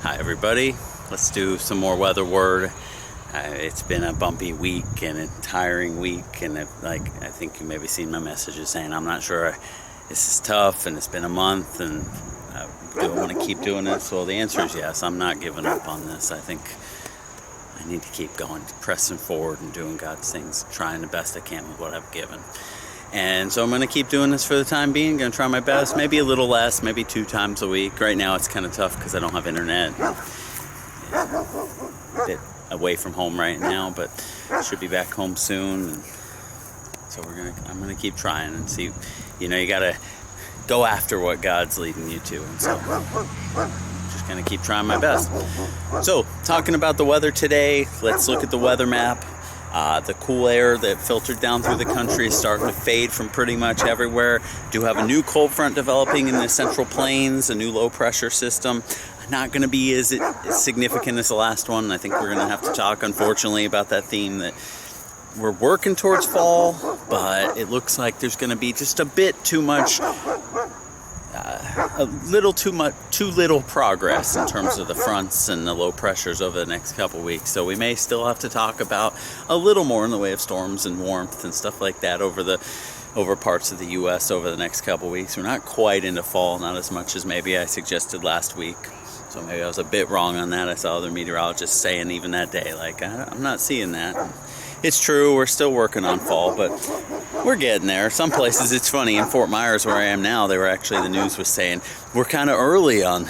Hi everybody, let's do some more WeatherWord. It's been a bumpy week and a tiring week, and I think you maybe seen my messages saying I'm not sure this is tough and it's been a month and do I want to keep doing this? Well, the answer is yes. I'm not giving up on this. I think I need to keep going, pressing forward and doing God's things, trying the best I can with what I've given. And so I'm going to keep doing this for the time being. Going to try my best, maybe a little less, maybe 2 times a week. Right now it's kind of tough because I don't have internet. A bit away from home right now, but should be back home soon. And so I'm going to keep trying and see. You got to go after what God's leading you to. And so just going to keep trying my best. So talking about the weather today, let's look at the weather map. The cool air that filtered down through the country is starting to fade from pretty much everywhere. Do have a new cold front developing in the central plains, a new low pressure system. Not going to be as significant as the last one. I think we're going to have to talk, unfortunately, about that theme that we're working towards fall, but it looks like there's going to be just a bit too much, too little progress in terms of the fronts and the low pressures over the next couple weeks. So we may still have to talk about a little more in the way of storms and warmth and stuff like that over parts of the U.S. over the next couple weeks. We're not quite into fall, not as much as maybe I suggested last week. So maybe I was a bit wrong on that. I saw other meteorologists saying even that day, like, I'm not seeing that. It's true, we're still working on fall, but we're getting there. Some places, it's funny, in Fort Myers where I am now, the news was saying we're kind of early on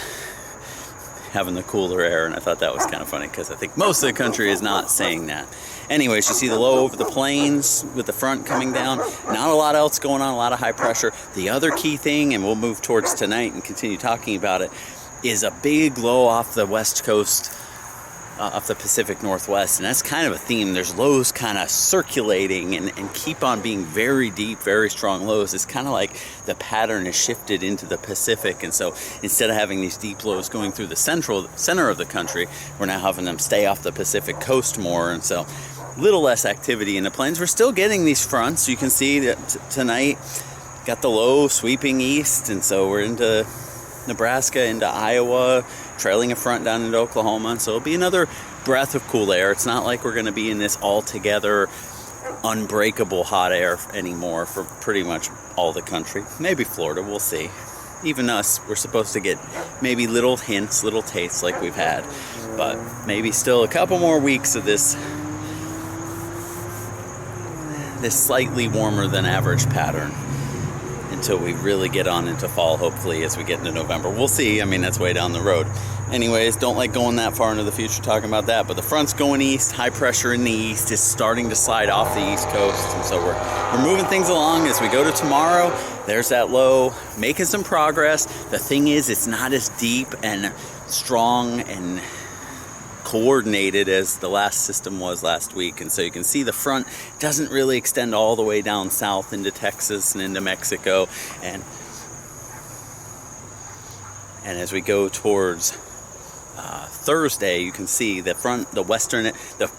having the cooler air, and I thought that was kind of funny because I think most of the country is not saying that. Anyways, you see the low over the plains with the front coming down. Not a lot else going on, a lot of high pressure. The other key thing, and we'll move towards tonight and continue talking about it, is a big low off the west coast, off the Pacific Northwest, and that's kind of a theme. There's lows kind of circulating and keep on being very deep, very strong lows. It's kind of like the pattern is shifted into the Pacific, and so instead of having these deep lows going through the center of the country, we're now having them stay off the Pacific coast more, and so little less activity in the plains. We're still getting these fronts. You can see that tonight got the low sweeping east, and so we're into Nebraska, into Iowa, trailing a front down into Oklahoma, and so it'll be another breath of cool air. It's not like we're going to be in this altogether unbreakable hot air anymore for pretty much all the country. Maybe Florida, we'll see. Even us, we're supposed to get maybe little hints, little tastes like we've had, but maybe still a couple more weeks of this slightly warmer than average pattern until we really get on into fall, hopefully, as we get into November. We'll see. I mean, that's way down the road. Anyways, don't like going that far into the future talking about that, but the front's going east. High pressure in the east is starting to slide off the east coast, and so we're moving things along. As we go to tomorrow, there's that low, making some progress. The thing is, it's not as deep and strong and coordinated as the last system was last week, and so you can see the front doesn't really extend all the way down south into Texas and into Mexico, and as we go towards Thursday, you can see the front, the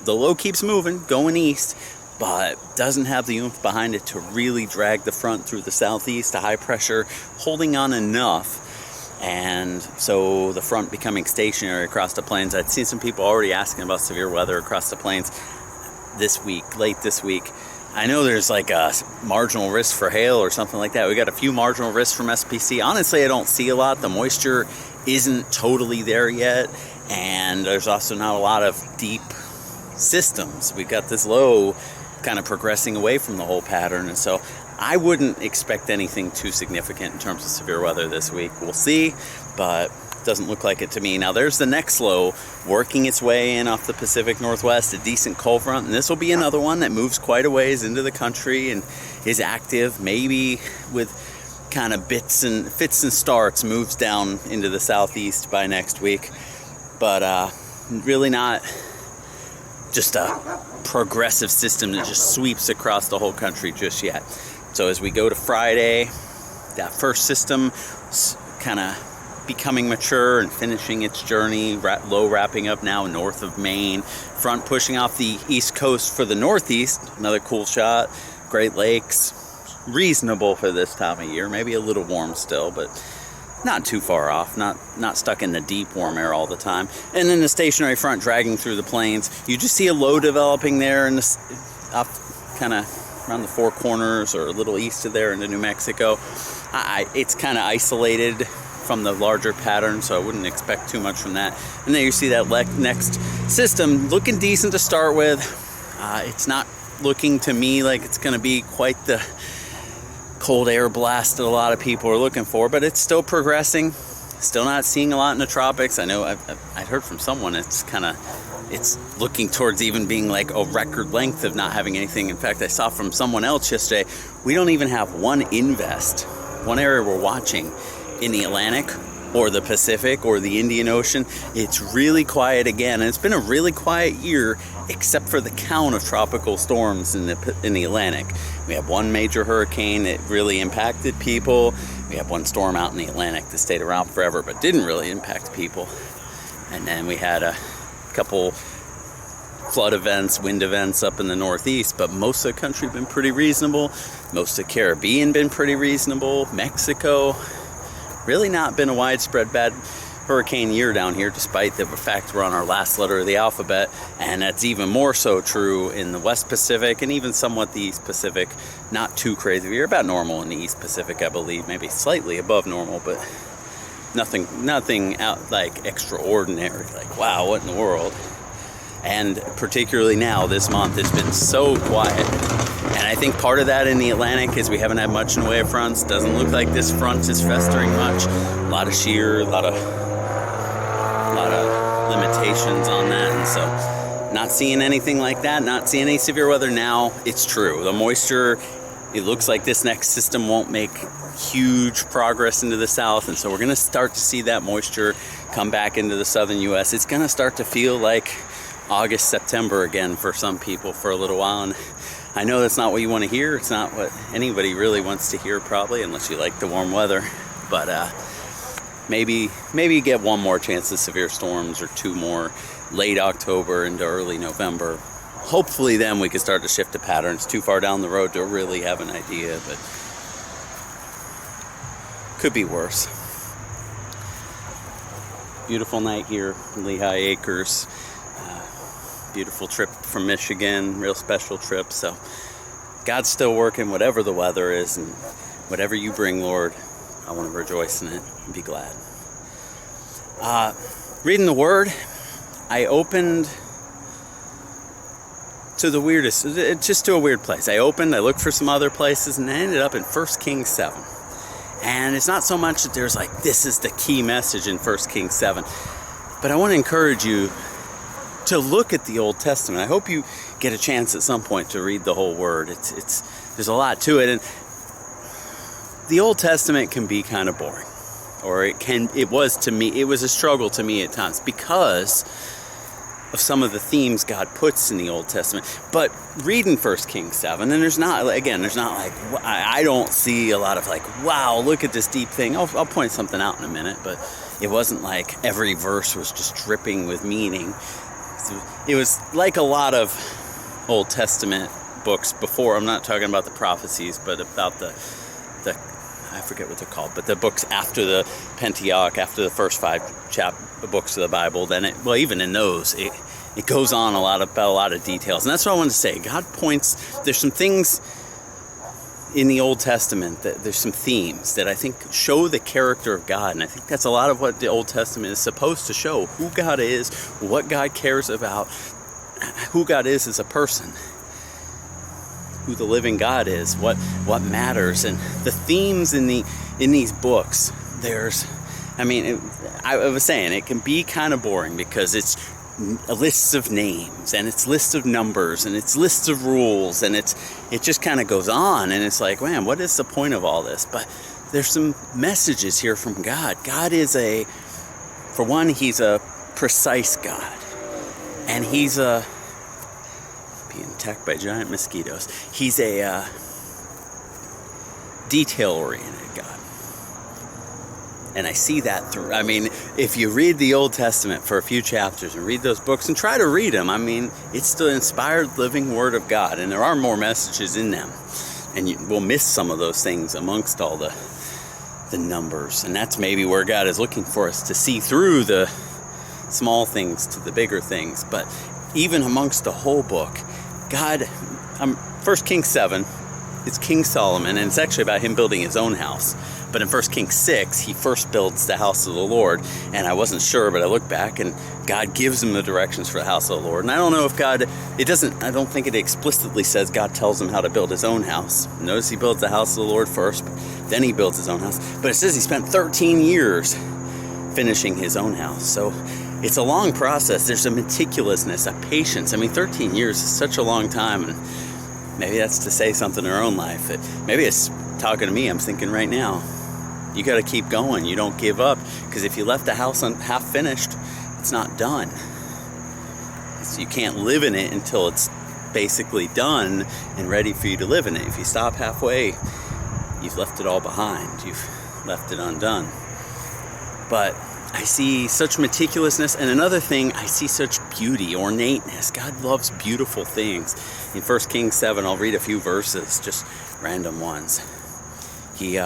low keeps moving, going east, but doesn't have the oomph behind it to really drag the front through the southeast. The high pressure holding on enough. And so the front becoming stationary across the plains. I'd seen some people already asking about severe weather across the plains this week, late this week. I know there's like a marginal risk for hail or something like that. We got a few marginal risks from SPC. Honestly, I don't see a lot. The moisture isn't totally there yet. And there's also not a lot of deep systems. We've got this low kind of progressing away from the whole pattern. And so I wouldn't expect anything too significant in terms of severe weather this week. We'll see, but it doesn't look like it to me. Now there's the next low working its way in off the Pacific Northwest, a decent cold front, and this will be another one that moves quite a ways into the country and is active, maybe with kind of fits and starts, moves down into the southeast by next week, but really not just a progressive system that just sweeps across the whole country just yet. So as we go to Friday, that first system kind of becoming mature and finishing its journey, low wrapping up now north of Maine, front pushing off the east coast for the northeast, another cool shot, Great Lakes, reasonable for this time of year, maybe a little warm still, but not too far off, not stuck in the deep warm air all the time. And then the stationary front dragging through the plains. You just see a low developing there in the, up kind of around the Four Corners or a little east of there into New Mexico. It's kind of isolated from the larger pattern, so I wouldn't expect too much from that. And then you see that next system looking decent to start with. It's not looking to me like it's going to be quite the cold air blast that a lot of people are looking for, but it's still progressing. Still not seeing a lot in the tropics. I know I'd heard from someone it's looking towards even being like a record length of not having anything. In fact, I saw from someone else yesterday, we don't even have one invest, one area we're watching in the Atlantic or the Pacific or the Indian Ocean. It's really quiet again, and it's been a really quiet year except for the count of tropical storms in the Atlantic. We have one major hurricane that really impacted people. We have one storm out in the Atlantic that stayed around forever but didn't really impact people. And then we had a couple flood events, wind events up in the Northeast, but most of the country been pretty reasonable. Most of the Caribbean been pretty reasonable. Mexico, really not been a widespread bad hurricane year down here, despite the fact we're on our last letter of the alphabet. And that's even more so true in the West Pacific and even somewhat the East Pacific. Not too crazy. We're about normal in the East Pacific, I believe, maybe slightly above normal, but nothing out like extraordinary, like wow, what in the world. And particularly now this month, it's been so quiet. And I think part of that in the Atlantic is we haven't had much in the way of fronts. Doesn't look like this front is festering much. A lot of shear, a lot of limitations on that. And so not seeing anything like that, not seeing any severe weather now. It's true. The moisture, it looks like this next system won't make huge progress into the south. And so we're going to start to see that moisture come back into the southern U.S. It's going to start to feel like August, September again for some people for a little while. And I know that's not what you want to hear. It's not what anybody really wants to hear, probably, unless you like the warm weather. But maybe get one more chance of severe storms or two more late October into early November. Hopefully then we can start to shift to patterns. Too far down the road to really have an idea, but could be worse. Beautiful night here in Lehigh Acres. Beautiful trip from Michigan, real special trip. So God's still working, whatever the weather is, and whatever you bring, Lord, I want to rejoice in it and be glad. Reading the Word, I opened to the weirdest, just to a weird place. I looked for some other places, and I ended up in 1 Kings 7. And it's not so much that there's like, this is the key message in 1 Kings 7, but I want to encourage you to look at the Old Testament. I hope you get a chance at some point to read the whole Word. There's a lot to it, and the Old Testament can be kind of boring, or it was to me. It was a struggle to me at times because of some of the themes God puts in the Old Testament. But reading 1 Kings 7, and there's not like, I don't see a lot of like, wow, look at this deep thing. I'll point something out in a minute, but it wasn't like every verse was just dripping with meaning. It was like a lot of Old Testament books before. I'm not talking about the prophecies, but about the I forget what they're called, but the books after the Pentateuch, after the first 5 books of the Bible. Then even in those, it goes on about a lot of details, and that's what I wanted to say. God points. There's some things in the Old Testament that there's some themes that I think show the character of God, and I think that's a lot of what the Old Testament is supposed to show: who God is, what God cares about, who God is as a person, who the living God is, what matters. And the themes in these books, I was saying it can be kind of boring because it's lists of names, and it's lists of numbers, and it's lists of rules, and it just kind of goes on, and it's like, man, what is the point of all this? But there's some messages here from God. God is for one, he's a precise God, and he's being attacked by giant mosquitoes. He's a detail-oriented God. And I see that through. If you read the Old Testament for a few chapters and read those books and try to read them, it's the inspired living Word of God. And there are more messages in them. And we'll miss some of those things amongst all the the numbers. And that's maybe where God is looking for us, to see through the small things to the bigger things. But even amongst the whole book, God, 1 Kings 7, it's King Solomon, and it's actually about him building his own house. But in 1 Kings 6, he first builds the house of the Lord, and I wasn't sure, but I looked back, and God gives him the directions for the house of the Lord. And I don't know if I don't think it explicitly says God tells him how to build his own house. Notice he builds the house of the Lord first, then he builds his own house. But it says he spent 13 years finishing his own house. So it's a long process. There's a meticulousness, a patience. 13 years is such a long time, and maybe that's to say something in our own life. Maybe it's talking to me. I'm thinking right now, you got to keep going. You don't give up, because if you left the house half finished, it's not done. So you can't live in it until it's basically done and ready for you to live in it. If you stop halfway, you've left it all behind. You've left it undone. But I see such meticulousness, and another thing, I see such beauty, ornateness. God loves beautiful things. In 1 Kings 7, I'll read a few verses, just random ones. He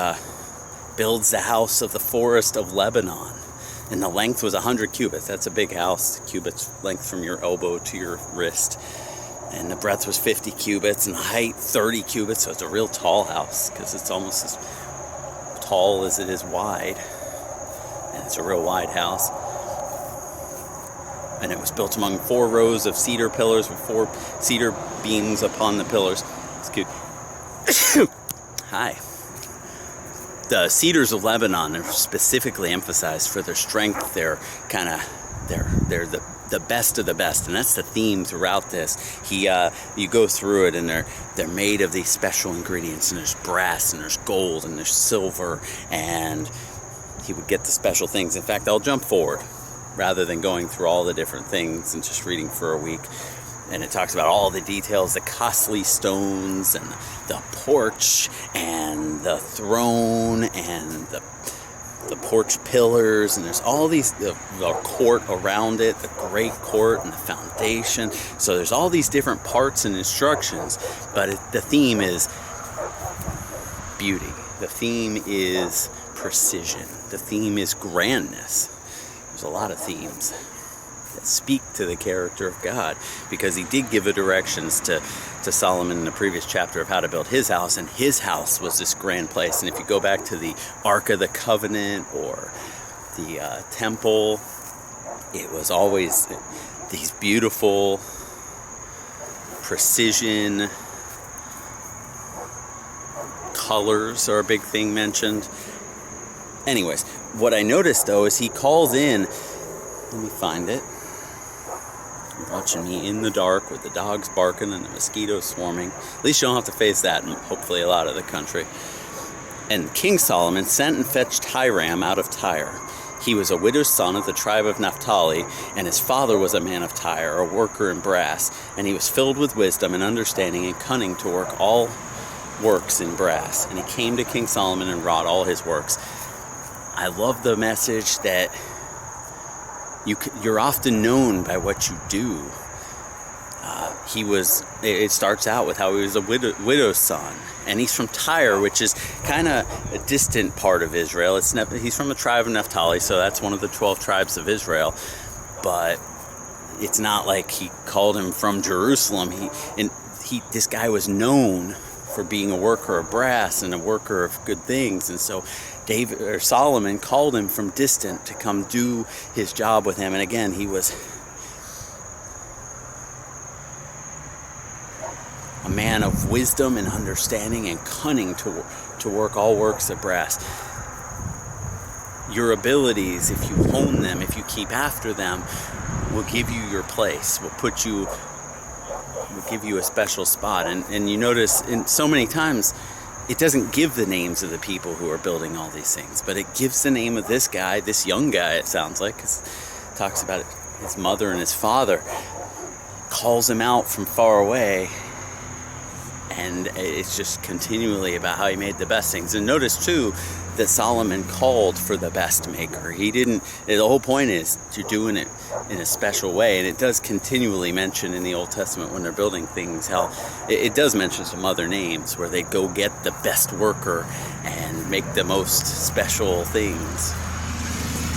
builds the house of the forest of Lebanon, and the length was 100 cubits. That's a big house, cubits length from your elbow to your wrist. And the breadth was 50 cubits, and the height 30 cubits, so it's a real tall house, because it's almost as tall as it is wide. And it's a real wide house. And it was built among 4 rows of cedar pillars with 4 cedar beams upon the pillars. Excuse Hi. The cedars of Lebanon are specifically emphasized for their strength. They're the best of the best, and that's the theme throughout this. You go through it, and they're made of these special ingredients, and there's brass, and there's gold, and there's silver, and he would get the special things. In fact, I'll jump forward rather than going through all the different things and just reading for a week. And it talks about all the details, the costly stones, and the porch, and the throne, and the porch pillars, and there's all these, the court around it, the great court, and the foundation. So there's all these different parts and instructions, but the theme is beauty. The theme is precision. The theme is grandness. There's a lot of themes that speak to the character of God, because he did give the directions to Solomon in the previous chapter of how to build his house, and his house was this grand place. And if you go back to the Ark of the Covenant or the temple, it was always these beautiful precision. Colors are a big thing mentioned. Anyways, what I noticed though is he calls in, let me find it. You're watching me in the dark with the dogs barking and the mosquitoes swarming. At least you don't have to face that in hopefully a lot of the country. And King Solomon sent and fetched Hiram out of Tyre. He was a widow's son of the tribe of Naphtali, and his father was a man of Tyre, a worker in brass, and he was filled with wisdom and understanding and cunning to work all works in brass. And he came to King Solomon and wrought all his works. I love the message that you're often known by what you do. It starts out with how he was a widow's son, and he's from Tyre, which is kind of a distant part of Israel. He's from the tribe of Naphtali, so that's one of the 12 tribes of Israel, but it's not like he called him from Jerusalem. This guy was known for being a worker of brass and a worker of good things, and so Solomon called him from distant to come do his job with him. And again, he was a man of wisdom and understanding and cunning to work all works of brass. Your abilities, if you hone them, if you keep after them, will give you your place, will give you a special spot. And you notice in so many times, it doesn't give the names of the people who are building all these things, but it gives the name of this guy, this young guy, it sounds like, because it talks about his mother and his father, calls him out from far away, and it's just continually about how he made the best things. And notice, too, that Solomon called for the best maker. The whole point is you're doing it in a special way, and it does continually mention in the Old Testament when they're building things how it does mention some other names where they go get the best worker and make the most special things.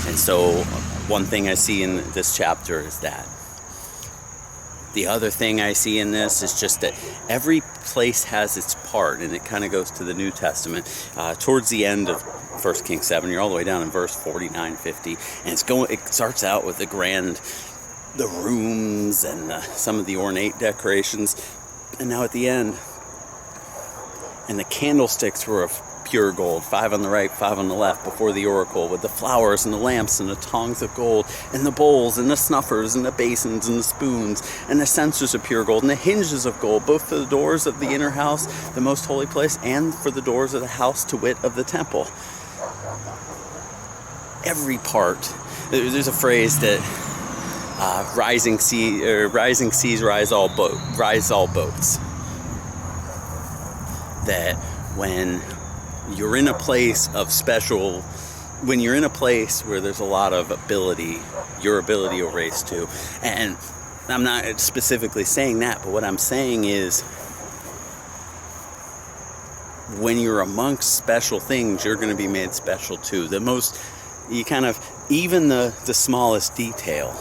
And so one thing I see in this chapter is that. The other thing I see in this is just that every place has its part, and it kind of goes to the New Testament. Towards the end of 1 Kings 7, you're all the way down in verse 49, 50, and it starts out with the rooms and some of the ornate decorations, and now at the end, and the candlesticks were of pure gold, 5 on the right, 5 on the left, before the oracle, with the flowers and the lamps and the tongs of gold, and the bowls and the snuffers and the basins and the spoons and the censers of pure gold, and the hinges of gold, both for the doors of the inner house, the most holy place, and for the doors of the house, to wit, of the temple. Every part. There's a phrase that rising seas rise all boats. That when you're in a place where there's a lot of ability, your ability will raise too. And I'm not specifically saying that, but what I'm saying is, when you're amongst special things, you're going to be made special too. Even the smallest detail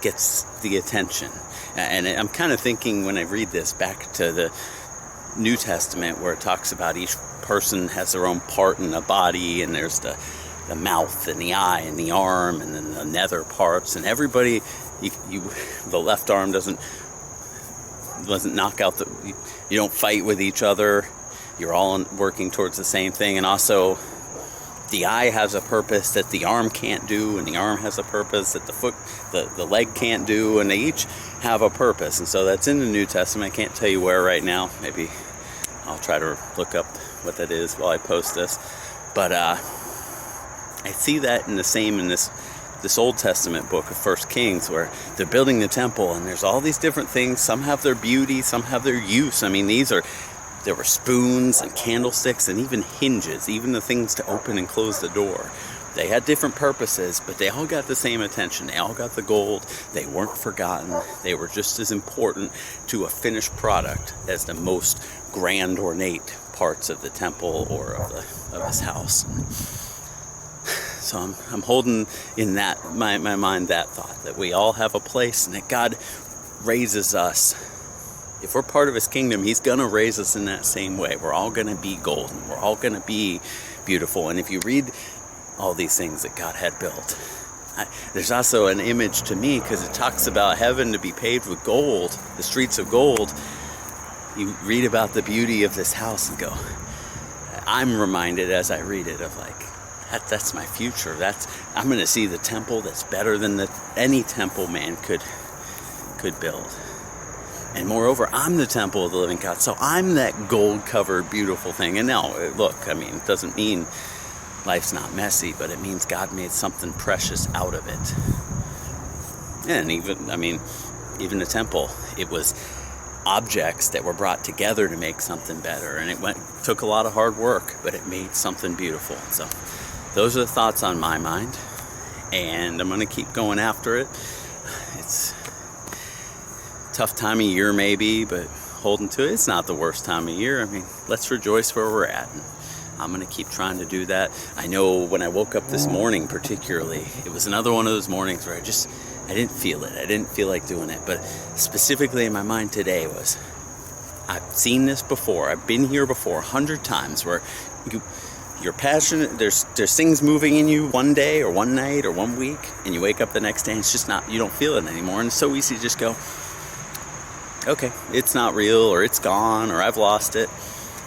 gets the attention. And I'm kind of thinking, when I read this, back to the New Testament, where it talks about each person has their own part in the body, and there's the mouth and the eye and the arm and then the nether parts, and everybody, the left arm doesn't knock out you don't fight with each other. You're all working towards the same thing. And also, the eye has a purpose that the arm can't do, and the arm has a purpose that the leg can't do, and they each have a purpose. And so that's in the New Testament. I can't tell you where right now. Maybe I'll try to look up what that is while I post this. But I see that in this Old Testament book of 1 Kings, where they're building the temple, and there's all these different things. Some have their beauty, some have their use. I mean, there were spoons and candlesticks and even hinges, even the things to open and close the door. They had different purposes, but they all got the same attention. They all got the gold. They weren't forgotten. They were just as important to a finished product as the most grand, ornate parts of the temple or of his house. So I'm holding in my mind that thought, that we all have a place, and that God raises us. If we're part of his kingdom, he's going to raise us in that same way. We're all going to be golden. We're all going to be beautiful. And if you read all these things that God had built, there's also an image to me, because it talks about heaven to be paved with gold, the streets of gold. You read about the beauty of this house and go, I'm reminded as I read it of that's my future. I'm going to see the temple that's better than any temple man could build. And moreover, I'm the temple of the living God. So I'm that gold-covered, beautiful thing. And now, look, I mean, it doesn't mean life's not messy, but it means God made something precious out of it. And even the temple, it was objects that were brought together to make something better. And it took a lot of hard work, but it made something beautiful. So those are the thoughts on my mind. And I'm going to keep going after it. It's tough time of year maybe, but holding to it. It's not the worst time of year. I mean, let's rejoice where we're at, and I'm going to keep trying to do that. I know when I woke up this morning particularly, it was another one of those mornings where I didn't feel it. I didn't feel like doing it, but specifically in my mind today was, I've seen this before. I've been here before 100 times, where you're passionate, there's things moving in you one day or one night or 1 week, and you wake up the next day and it's just not, you don't feel it anymore. And it's so easy to just go, okay, it's not real, or it's gone, or I've lost it.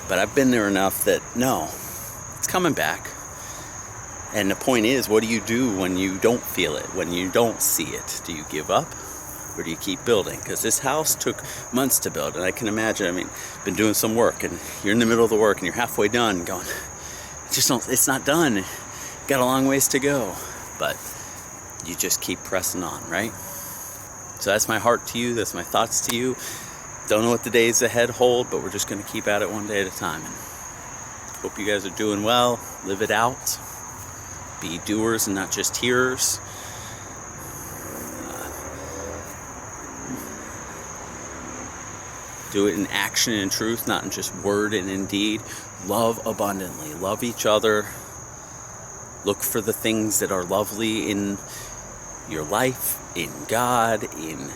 But I've been there enough that, no, it's coming back. And the point is, what do you do when you don't feel it, when you don't see it? Do you give up, or do you keep building? Because this house took months to build, and I can imagine, been doing some work, and you're in the middle of the work, and you're halfway done, going, it's not done. Got a long ways to go. But you just keep pressing on, right? So that's my heart to you. That's my thoughts to you. Don't know what the days ahead hold, but we're just going to keep at it one day at a time. And hope you guys are doing well. Live it out. Be doers and not just hearers. Do it in action and truth, not in just word and in deed. love abundantly. Love each other. Look for the things that are lovely in your life, in God, in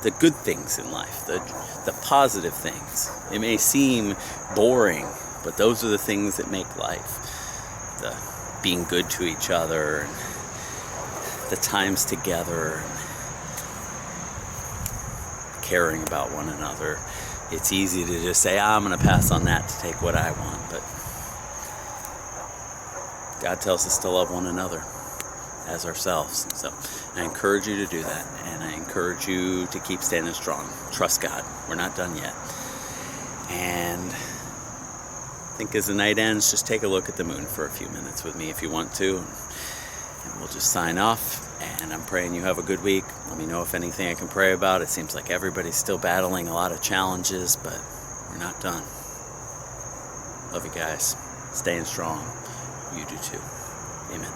the good things in life, the positive things. It may seem boring, but those are the things that make life. The being good to each other, and the times together, and caring about one another. It's easy to just say, I'm going to pass on that to take what I want, but God tells us to love one another as ourselves. So I encourage you to do that, and I encourage you to keep standing strong. Trust God. We're not done yet. And I think as the night ends, just take a look at the moon for a few minutes with me if you want to, and we'll just sign off. And I'm praying you have a good week. Let me know if anything I can pray about. It seems like everybody's still battling a lot of challenges, but we're not done. Love you guys. Staying strong. You do too. Amen.